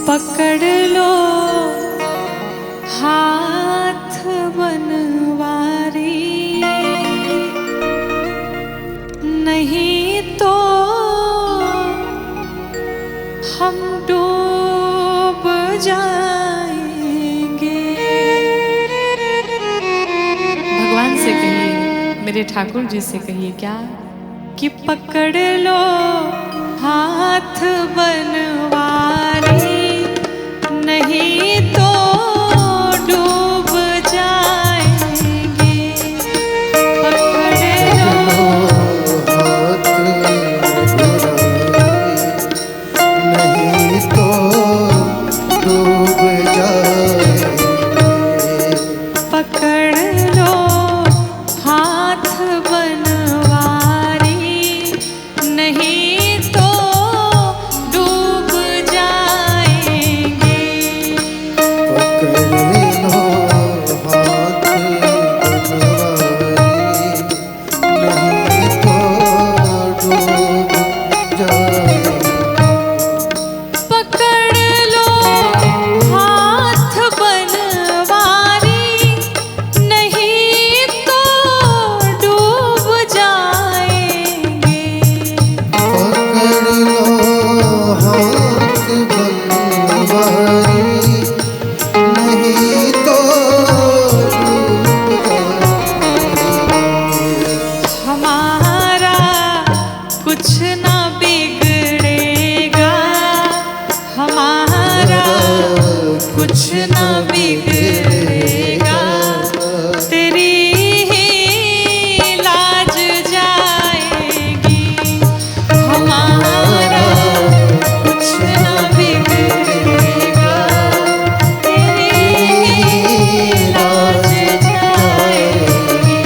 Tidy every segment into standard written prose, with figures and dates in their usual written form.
पकड़ लो हाथ बनवारी, नहीं तो हम डूब जाएंगे। भगवान से कहिए, मेरे ठाकुर जी से कहिए क्या कि पकड़ लो हाथ बनवारी, नहीं तो डूब जाएंगे। पकड़ लो हाथ नहीं तो डूब जाएंगे। पकड़ लो हाथ बनवारी, नहीं तो डूब जाएंगे। पकड़ लो हाथ बनवारी, नहीं तो डूब जाएंगे। पकड़ लो हाथ बनवारी, नहीं तो डूब जाएंगे। पकड़ लो हाथ बनवारी, नहीं तो डूब जाएंगे। हमारा कुछ ना बिगड़ेगा, हमारा कुछ ना बिगड़ेगा, तेरी ही लाज जाएगी। हमारा कुछ ना बिगड़ेगा, तेरी ही लाज जाएगी।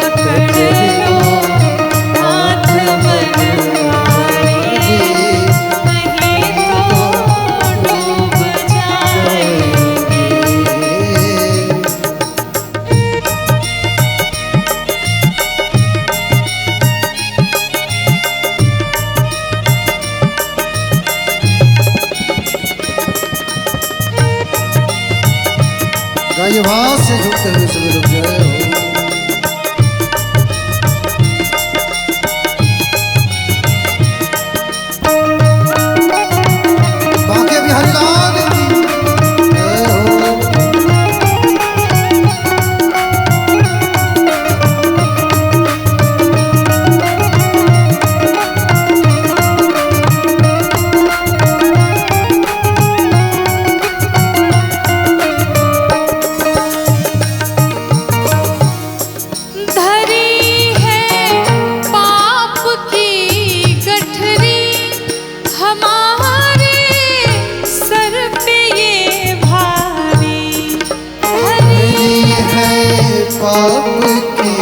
पकड़ लो हाथ बनवारी, नहीं तो डूब जाएंगे। गाइए भाव से झुकते हुए सभी लोग जय हो। बांके बिहारी लाल की जय हो। धरी है पाप की गठरी, हमारे सर पे ये भारी। धरी है पाप की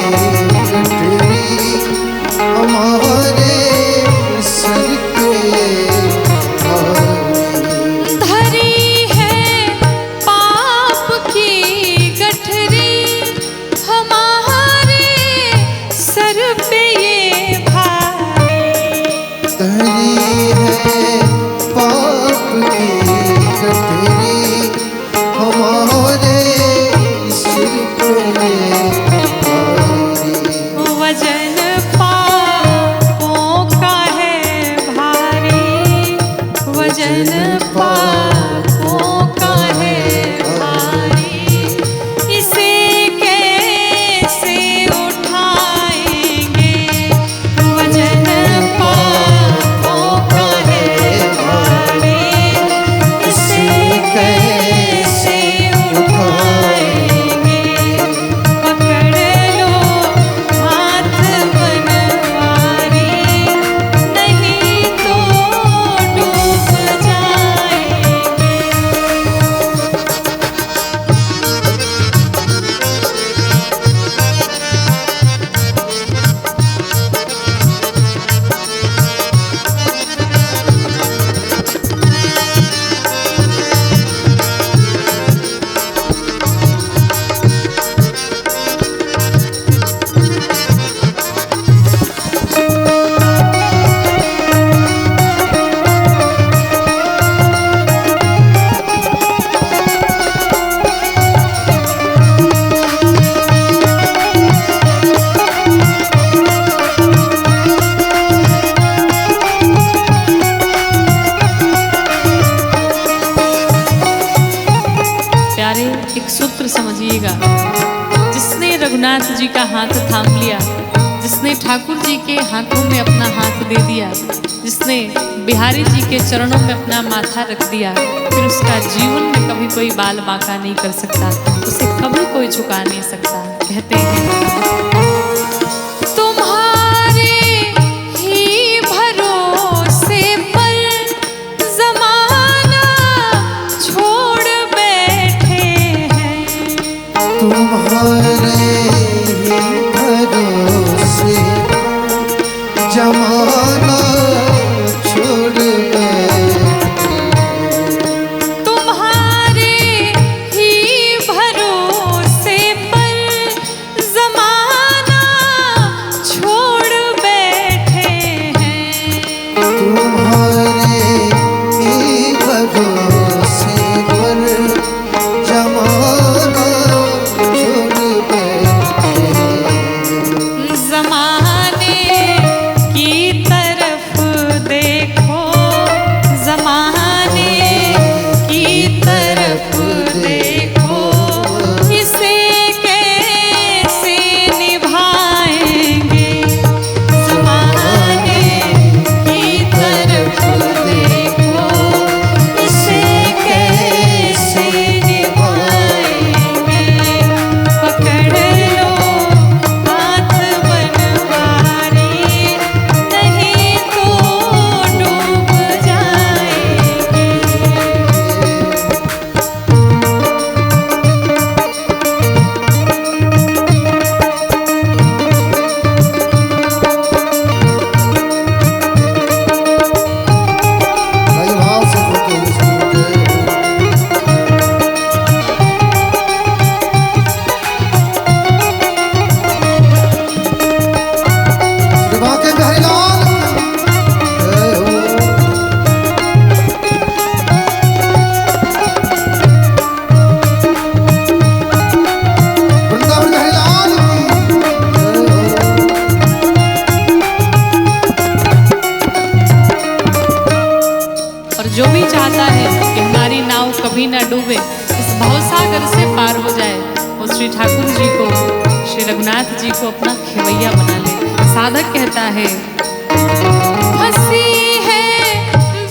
गठरी, हमारे सर पे भारी। धरी है पाप की गठरी, हमारे सर पे ये भारी। धरी है पाप की गठरी, हमारे सिर पे भारी। वजन पापों का है भारी, वजन पापों का है भारी। इसे कैसे उठाएंगे, वजन पापों का है भारी। इसे कैसे उठाएंगे। पकड़ लो हाथ बनवारी, नहीं तो डूब जाएंगे। एक सूत्र समझिएगा। जिसने रघुनाथ जी का हाथ थाम लिया, जिसने ठाकुर जी के हाथों में अपना हाथ दे दिया, जिसने बिहारी जी के चरणों में अपना माथा रख दिया, फिर उसका जीवन में कभी कोई बाल बांका नहीं कर सकता, उसे कभी कोई झुका नहीं सकता। कहते हैं तुम्हारे ही भरोसे पर जमाना छोड़ बैठे हैं, तुम्हारे ही भरोसे जमाना छोड़ गए, तुम्हारे ही भरोसे पर जमाना छोड़ बैठे हैं, तुम्हारे ही भरोसे पर जमाना छोड़ गए, जमाने की तरफ देखो, जमाने की तरफ देखो, इसे कैसे निभाएंगे, जमाने की तरफ देखो, इसे कैसे निभाएंगे, पकड़ लो हाथ बनवारी, नहीं तो डूब जाएंगे। भाई भाव से बोलते हुए सुनते श्री बांके बिहारी लाल जय हो। वृंदावन बिहारी लाल जय हो। और जो भी चाहता है कि हमारी नाव कभी न डूबे, इस भवसागर से पार हो जाए, वो श्री ठाकुर जी को, श्री रघुनाथ जी को अपना खेवैया बना ले। साधक कहता है हंसी है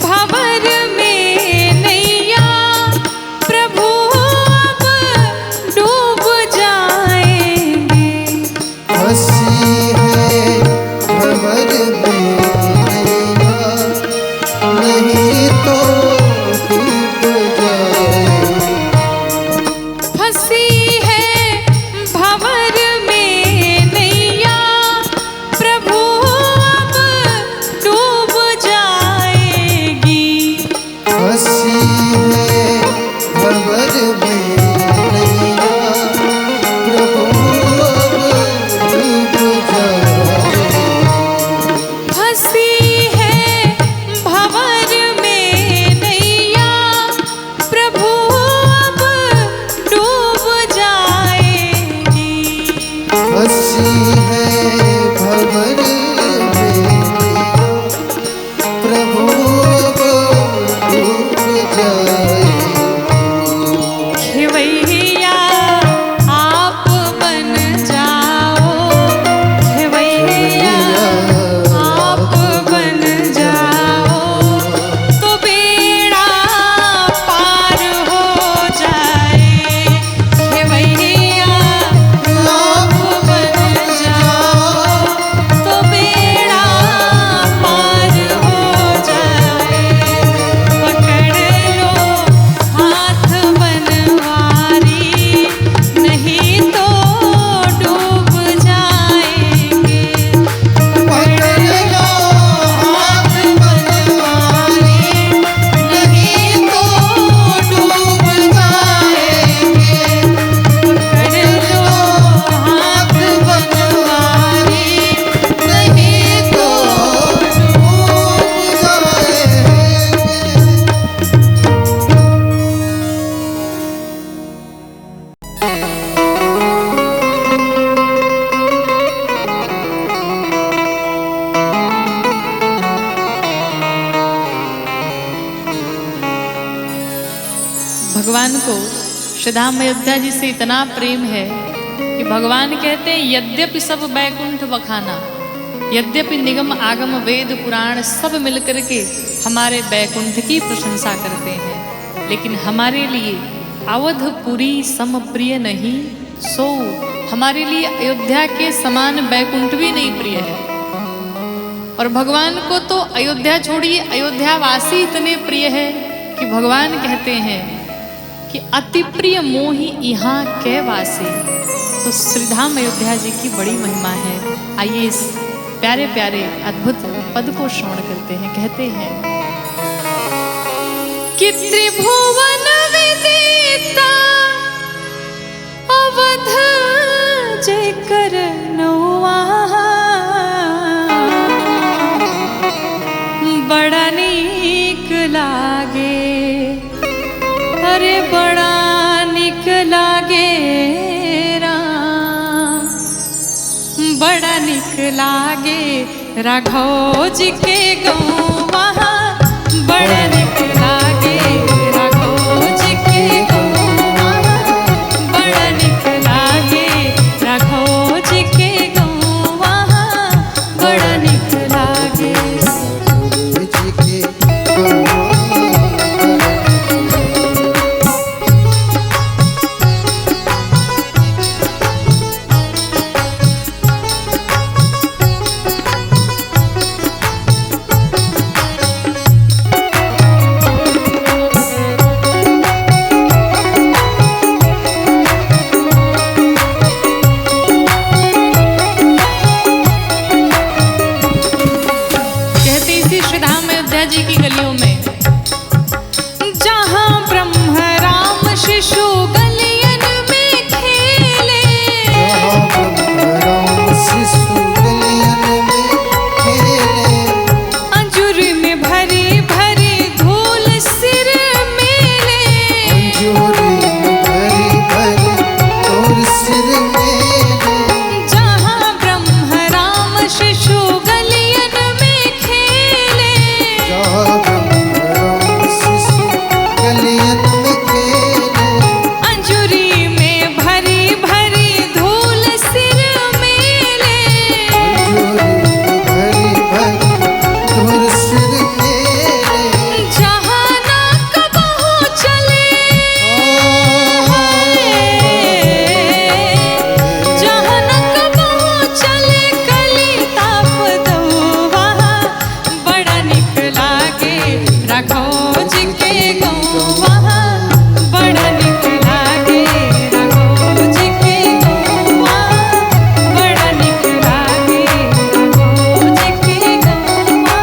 भंवर में नैया, प्रभु अब डूब जाएंगे, हंसी है भंवर में नैया, नहीं तो डूब जाए, फंसी है भंवर में नैया, प्रभु अब डूब जाएगी, हंसी है भंवर में नैया, प्रभु अब डूब जाए, फंसी है भंवर में नैया, प्रभु अब डूब जाएगी, हंसी है भंवर में नैया, प्रभु अब डूब जाए, खेवैया आप बन जाओ, खेवैया आप बन जाओ, तो बेड़ा पार हो जाए, खेवैया आप बन जाओ, तो बेड़ा पार हो जाए, पकड़ लो हाथ बनवारी, नहीं तो डूब जाएंगे, पकड़ लो हाथ बनवारी, नहीं तो डूब जाएंगे, पकड़ लो हाथ बनवारी, नहीं तो डूब जाए। भगवान को श्री धाम अयोध्या जी से इतना प्रेम है कि भगवान कहते हैं यद्यपि सब बैकुंठ बखाना, यद्यपि निगम आगम वेद पुराण सब मिलकर के हमारे बैकुंठ की प्रशंसा करते हैं, लेकिन हमारे लिए अवधपुरी सम प्रिय नहीं, सो हमारे लिए अयोध्या के समान बैकुंठ भी नहीं प्रिय है। और भगवान को तो अयोध्या छोड़िए अयोध्यावासी इतने प्रिय है कि भगवान कहते हैं कि अति प्रिय मोहि यहाँ के वासी। तो श्रीधाम अयोध्या जी की बड़ी महिमा है। आइए इस प्यारे प्यारे अद्भुत पद को श्रवण करते हैं। कहते हैं कि त्रिभुवन विदिता अवध जय कर बड़ा नीक लागे, अरे बड़ा नीक लागे राम, बड़ा नीक लागे राघव जी के गौवा, बड़ा नीक लागे राघव जी के गौवा, बड़ा नीक लागे राघव जी के गौवा, बड़ा नीक लागे। जी की गलियों में जहाँ ब्रह्म राम शिशु गलियन में खेले, जहाँ ब्रह्म राम शिशु गलियन में खेले, अंजुर में भरी भरी धूल सिर मेले, अंजुर में भरी भरी धूल सिर मेले, जहाँ ब्रह्म राम शिशु गलियन में खेले, जहाँ ब्रह्म राम शिशु गलियन में खेले, अंजुरी में भरी भरी धूल सिर मेले, अंजुरी में भरी भरी धूल सिर मेले, जहाँ ना कबहू चले, जहाँ ना कबहू चले कली ताप दौवा, बड़ा नीक लागे राघव जी के गौवा, बड़ा नीक लागे राघव जी के गौवा, बड़ा नीक लागे राघव जी के गौवा,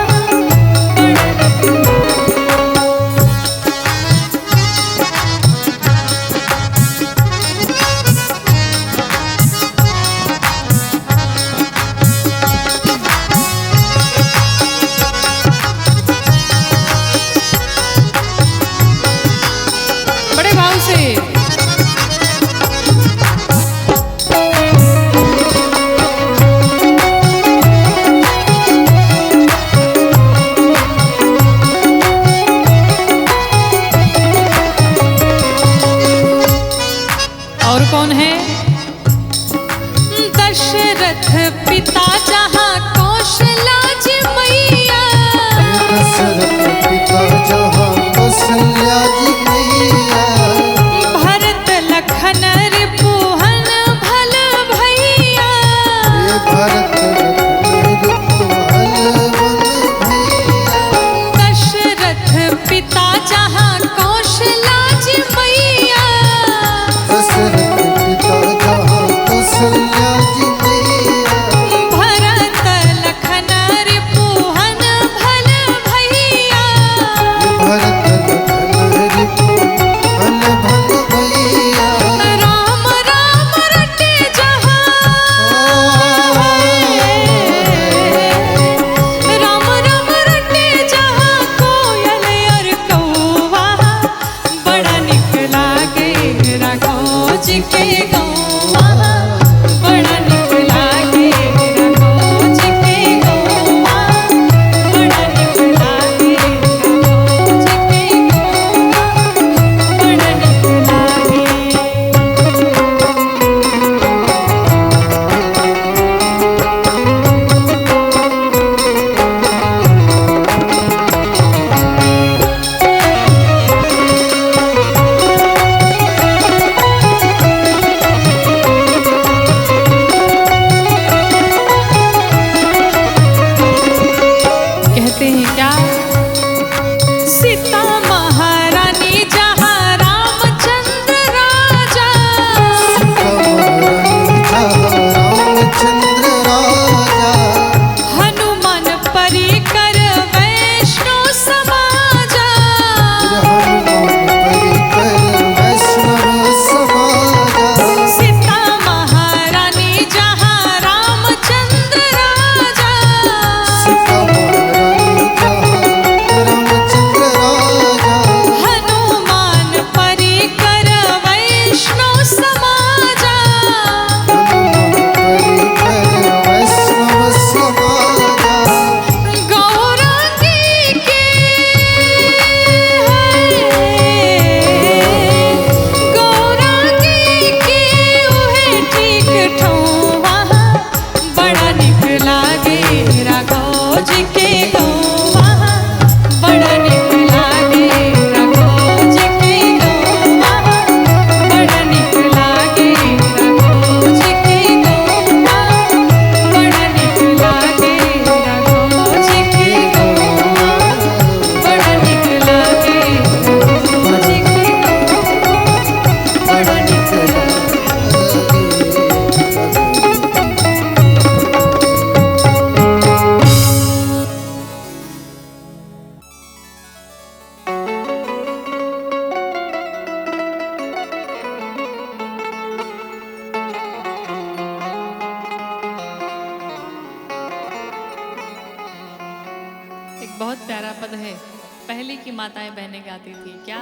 माताएं बहनें गाती थी। क्या?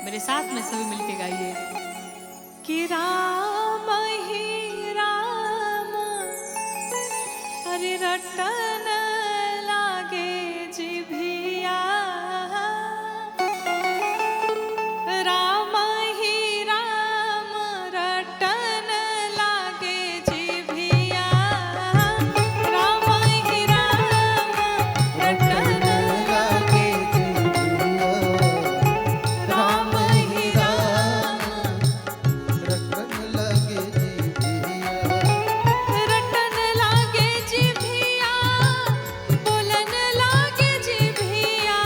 मेरे साथ में सभी मिलके गाइए कि राम ही राम हरि रटन लागे जिभिया, राम ही राम रटन लागे जिभिया, राम ही राम रटन लागे जिभिया, राम ही राम रटन लागे जिभिया, रटन लागे जिभिया, बोलन लागे जिभिया,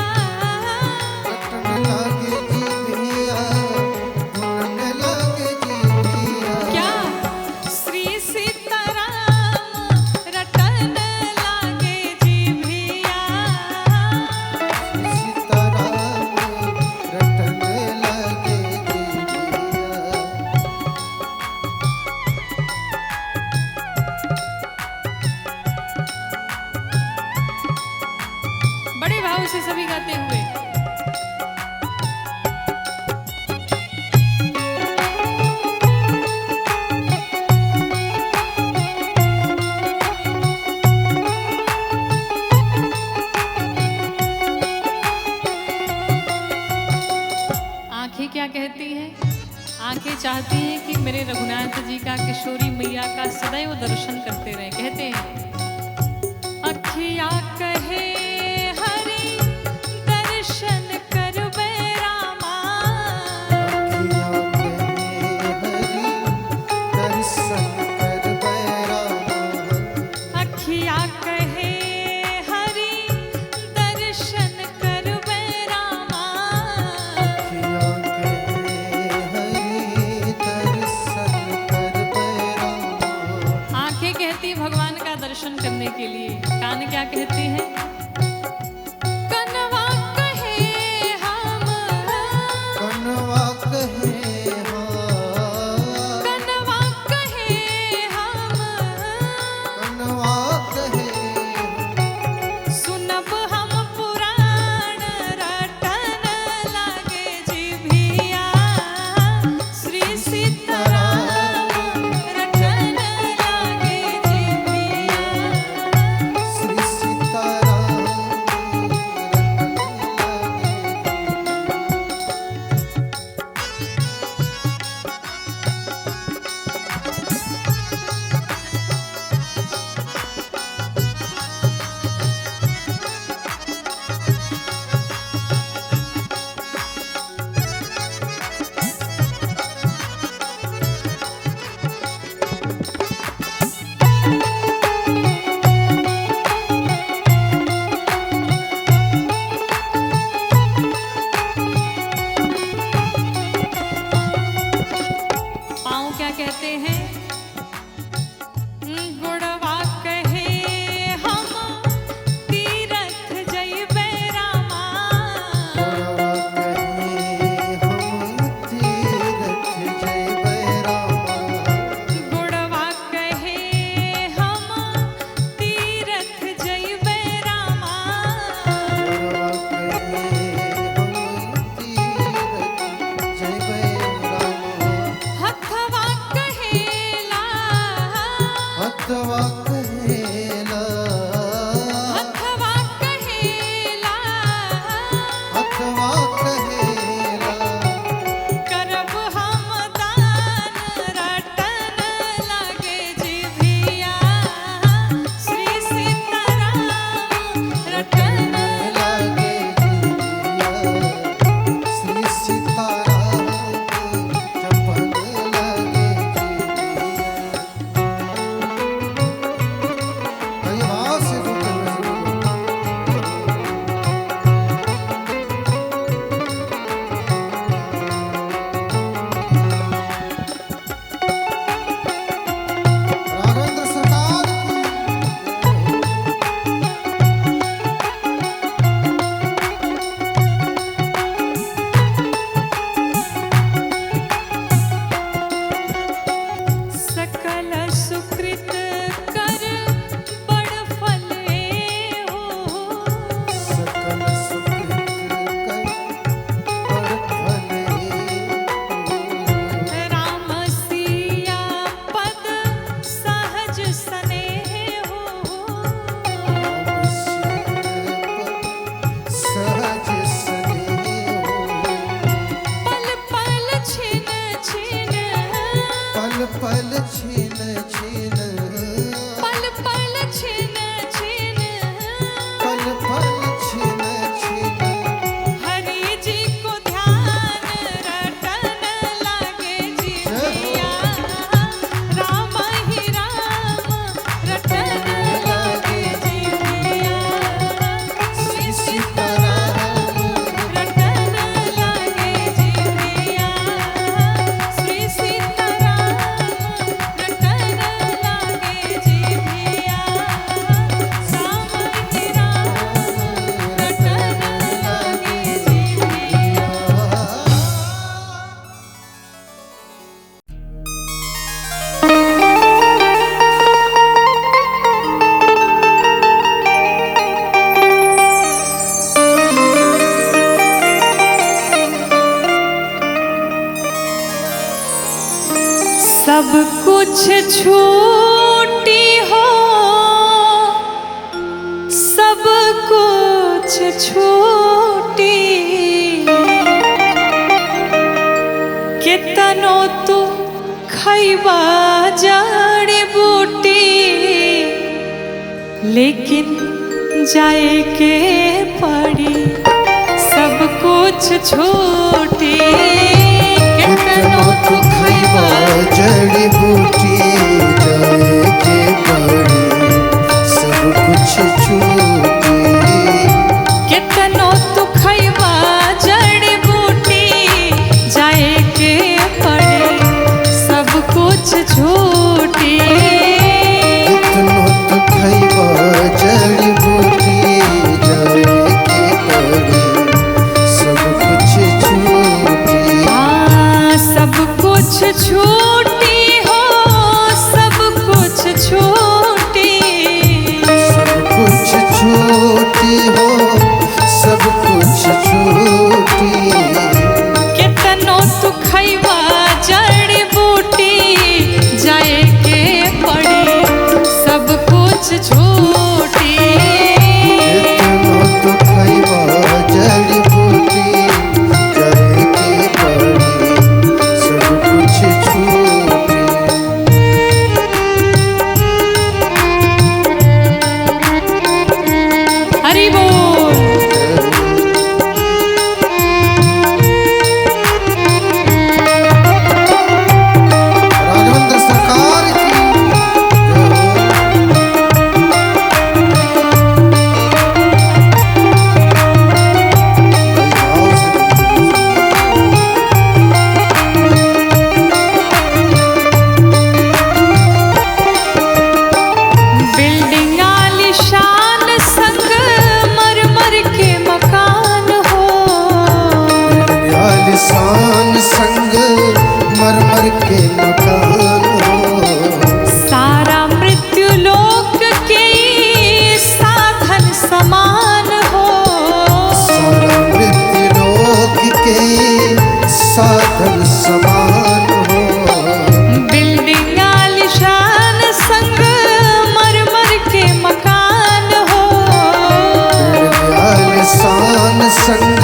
रटन लागे जिभिया, धुनन लागे जिभिया। क्या? श्री सीताराम रटन लागे जिभिया, सीताराम रटन लागे जिभिया। बड़े भाव से सभी गाते हुए आंखें क्या कहती हैं? आंखें चाहती हैं कि मेरे रघुनाथ जी का, किशोरी मैया का सदैव दर्शन करते रहे। कहते हैं अखिया कहे हरि दर्शन करबे रामा, अखियाँ कहे हरि दर्शन करबै रामा। अखिया कहे हरि दर्शन करबे रामा, अखियाँ कहे हरि दर्शन करबै रामा। आंखें कहती भगवान का दर्शन करने के लिए, कान क्या कहते हैं? कनवा कहे हम, कनवा कहे हाँ, कनवा कहे हम, कनवा कहे सुनब हम पुराण रटन लागे जिभिया, श्री सीताराम रटन लागे जिभिया, श्री सीताराम रटन लागे पाँव क्या कहते हैं? गुड़वा कहे हम तीरथ जइबे रामा, गुड़वा कहे हम तीरथ जइबै रामा। गुड़वा कहे हम तीरथ जइबे रामा, गुड़वा कहे हम तीरथ जइबै रामा। हथवा कहे सब कुछ छूटी हो, सब कुछ छूटी, कितनो तू खैबा जड़ी बूटी, लेकिन जाए के पड़ी सब कुछ छूटी। कितनो तू खैबा जड़ी बूटी, जाए के पड़ी सब कुछ छूटी। कितनो तू खैबा जड़ी बूटी, जाए के पड़ी सब कुछ छूटी। कितनो तू खैबा जड़ी बूटी, जाए के पड़ी सब कुछ छूटी। सब कुछ छूटी हो, सब कुछ छूटी, सब कुछ छूटी हो, सब कुछ छूटी। कितनो तू खैबा जड़ी बूटी, जाए के पड़ी सब कुछ छूटी। कितनो तू खैबा जड़ी बूटी, जाए के पड़ी सब कुछ छूटी। हरि बोल। राघवेंद्र सरकार की बिल्डिंग आलीशान संग मरमर के मकान हो, आलिशान संग मरमर के मकान हो। सारा मृत्यु लोक के साधन समान हो। सारा मृत्यु लोक के साधन समान हो। बिल्डिंग आलीशान संग मरमर के मकान हो। आलिशान संग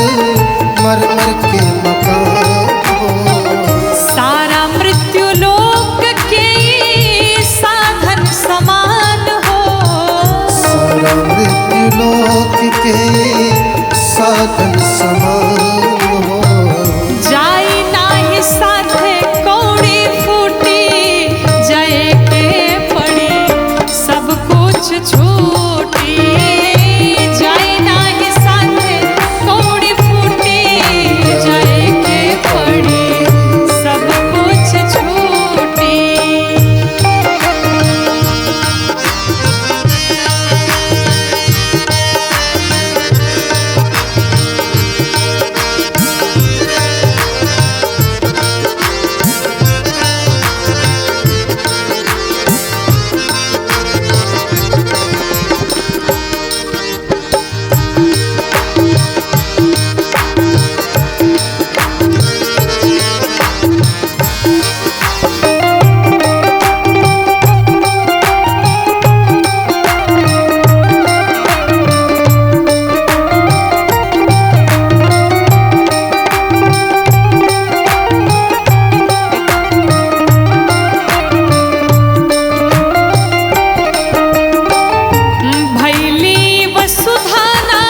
मरमर के मकान हो। सारा मृत्यु लोक के साधन समान हो। सारा मृत्यु लोक के साधन समान हो। जाई नाही साथे कौड़ी फूटी, जाए के पड़ी सब कुछ छूटी। जाई नाही साथे कौड़ी फूटी, जाए के पड़ी सब कुछ छूटी। भैली वसुधाना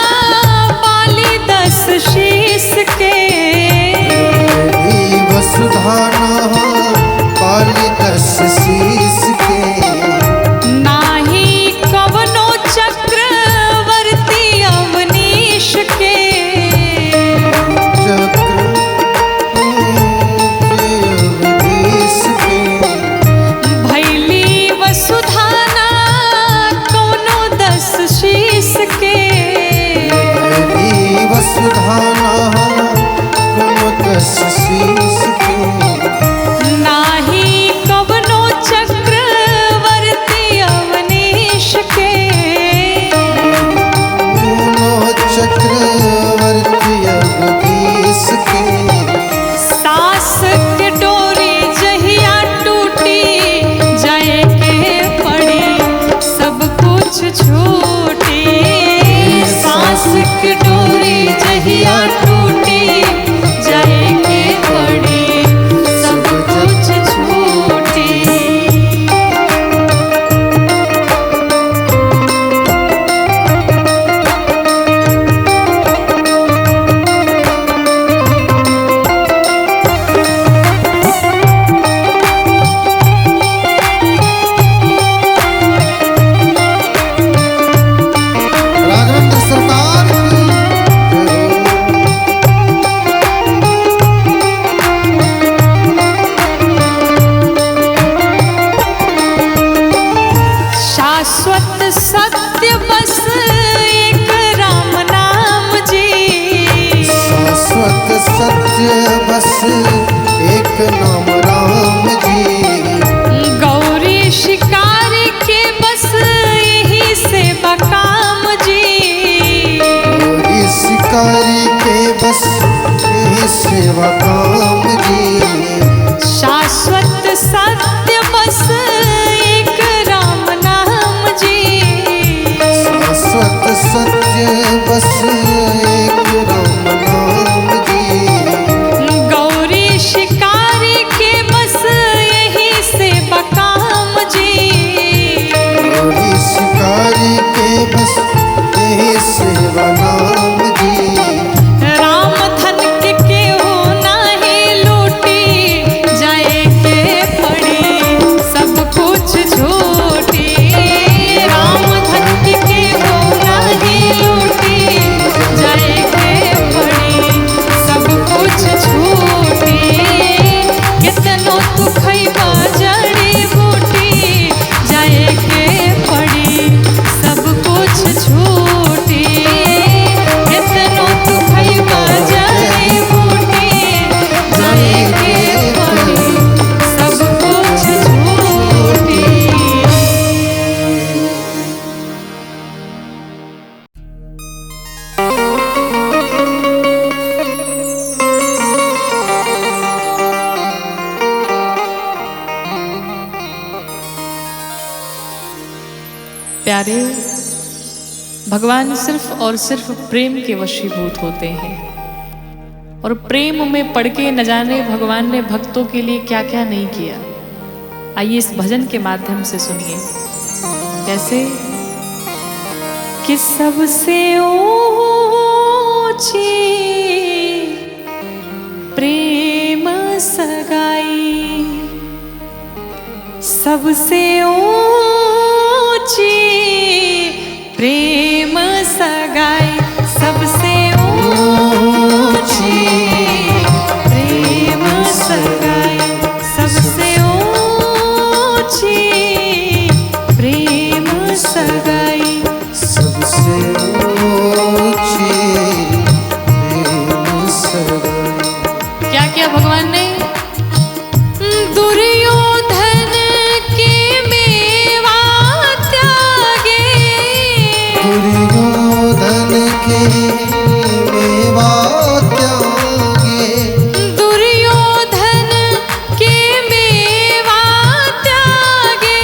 पाली 10 शीस के, मेरी वसुधाना पाली 10 शीस के। नाही कवनो चक्रवर्ती अवनीश के। अवधेश के। भैली वसुधाना कौनो 10 शीस के। मेरी वसुधाना कोनो 10 शीस के। नाही कवनो चक्रवर्ती अवनीश के। कोनो चक्रवर्ती अवधेश के। सास के डोरी जहिया टूटी, बस एक नाम राम जी। गौरी शिकारी के बस यही से बकाम जी। गौरी शिकारी के बस यही सेवा काम जी। शाश्वत सत्य बस एक राम नाम जी। शाश्वत सत्य बस एक राम नाम जी। गौरी शिकारी के बस यही से बकाम जी। गौरी शिकारी के बस यही सेवा नाम जी। राम धन के केहू नाही लूटी, जाए के पड़ी सब कुछ झूठी। राम धन के केहू नाही लूटी, जाए के पड़ी सब कुछ झूठी। कितनो तू खइबा जड़ी बूटी, जाए के पड़ी सब कुछ झूठी। कितनो तू खइबा जड़ी बूटी, जाए के पड़ी सब कुछ झूठी। प्यारे, भगवान सिर्फ और सिर्फ प्रेम के वशीभूत होते हैं और प्रेम में पड़ के न जाने भगवान ने भक्तों के लिए क्या क्या नहीं किया। आइए इस भजन के माध्यम से सुनिए कैसे कि सबसे ऊंची प्रेम सगाई, सबसे ऊंची प्रेम सगाई, सबसे ऊंची प्रेम सगाई, सबसे ऊंची प्रेम सगाई। सबसे ऊंची प्रेम सगाई। क्या किया भगवान ने? दुर्योधन के मेवा त्यागे, दुर्योधन के मेवा त्यागे, दुर्योधन के मेवा त्यागे,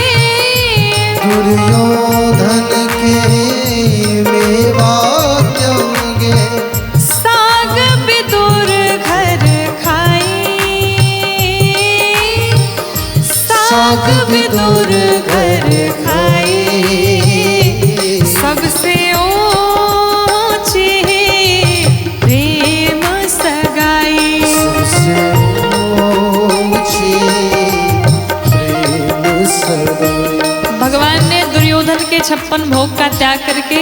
दुर्योधन के मेवा त्यागे। साग विदुर घर खाई, साग विदुर घर खाई, सबसे ऊंची प्रेम सगाई। सबसे ऊंची प्रेम सगाई। भगवान ने दुर्योधन के 56 भोग का त्याग करके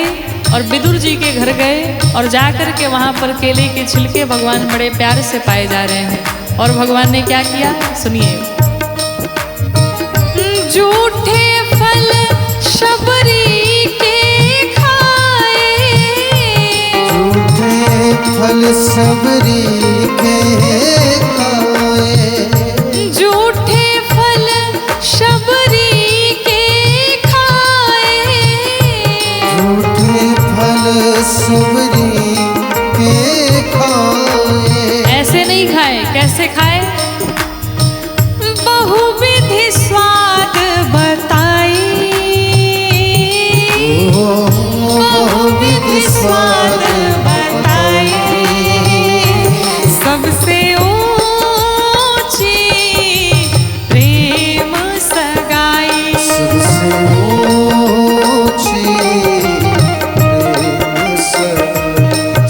और विदुर जी के घर गए और जा करके वहां पर केले के छिलके भगवान बड़े प्यार से पाए जा रहे हैं। और भगवान ने क्या किया सुनिए। झूठे फल शबरी के खाए, झूठे फल सबरी के खाए, झूठे फल शबरी के खाए, झूठे फल सबरी के खाए। ऐसे नहीं खाए, कैसे खाए? बहुविधि स्वाद बताई, बहुविधि स्वाद बताई, सबसे ऊंची प्रेम सगाई। सबसे ऊंची प्रेम सगाई।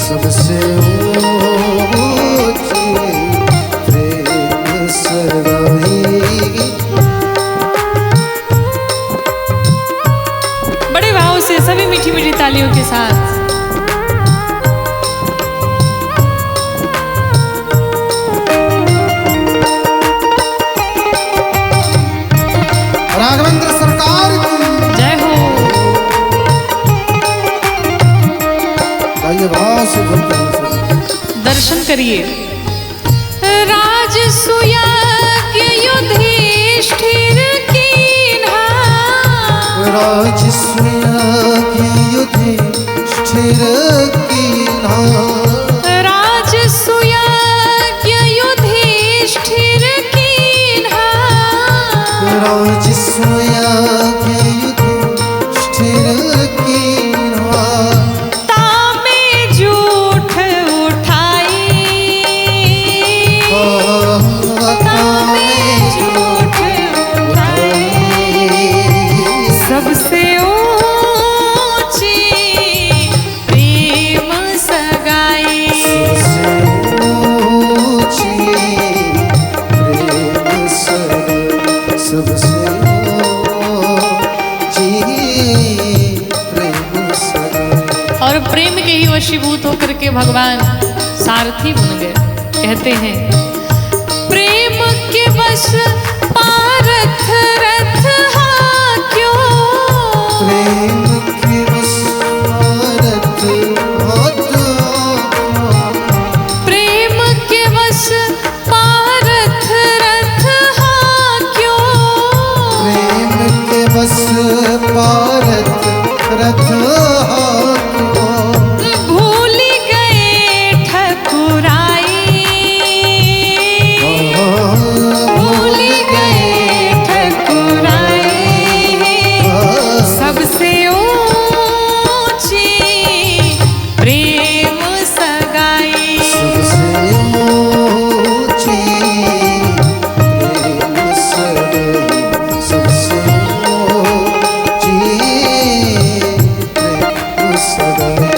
सबसे ऊंची प्रेम सगाई। बड़े भाव से सभी मीठी मीठी तालियों के साथ राघवेंद्र सरकार की जय हो। भाई भाव से दर्शन करिए। राजसूया की युधिष्ठिर कीन्हा राजसूया युधिष्ठिर कीन्हा राजसूया की युधिष्ठिर कीन्हा तामे झूठ उठाई तामे झूठ उठाई सबसे ऊंची प्रेम सगाई सबसे ऊंची प्रेम सगाई। और प्रेम के ही वशीभूत होकर के भगवान सारथी बन गए। कहते हैं प्रेम के वश पारथ रथ हाक्यों प्रेम के बस भारत हाथ प्रेम के वश पारथ रथ हाक्यों प्रेम के बस भारत रथ भूल गए ठकुराई भूल गए ठकुराई सबसे ऊंची प्रेम सगाई सबसे ऊंची प्रेम सगाई सबसे ऊंची प्रेम सगाई।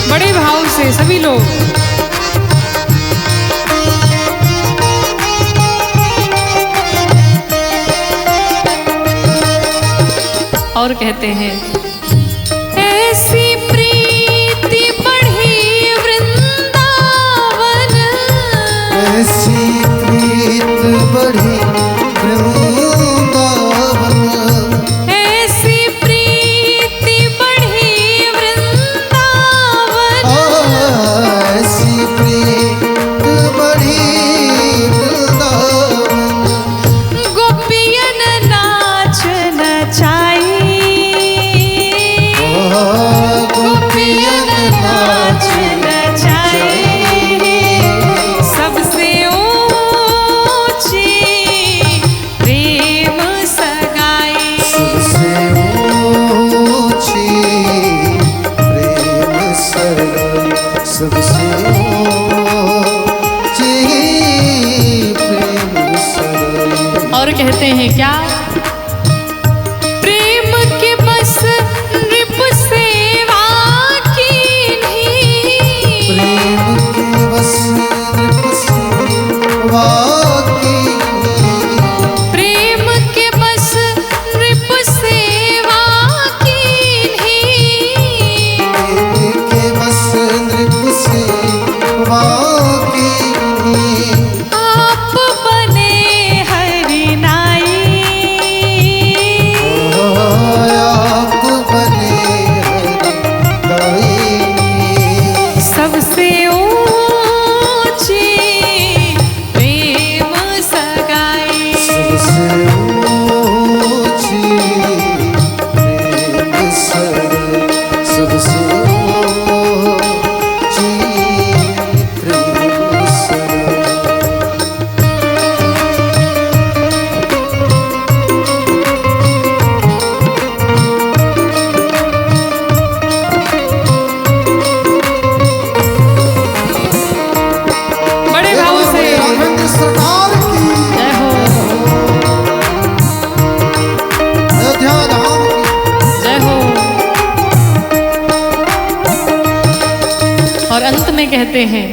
बड़े भाव से सभी लोग और कहते हैं ऐसी प्रीति बढ़ी वृंदावन ऐसी प्रीत बढ़ी वृंदावन ऐसी प्रीति बढ़ी वृंदावन ऐसी प्रीत बढ़ी वृंदावन गोपियन नाच नचाई गोपियन नाच नचाई सबसे ऊंची प्रेम सगाई सबसे ऊंची प्रेम सगाई सबसे ऊंची प्रेम सगाई। और कहते हैं क्या प्रेम के बस नृप सेवा कीन्ही प्रेम के बस नृप सेवा कीन्ही प्रेम के बस नृप सेवा कीन्ही प्रेम के बस नृप सेवा कीन्ही आप बने हरिनाई आप बने हरि सबसे ऊंची प्रेम सगाई सबसे ऊंची प्रेम सगाई सबसे ऊंची प्रेम सगाई। बड़े भाव से राघवेंद्र सरकार की जय हो अयोध्या धाम की जय हो। और अंत में कहते हैं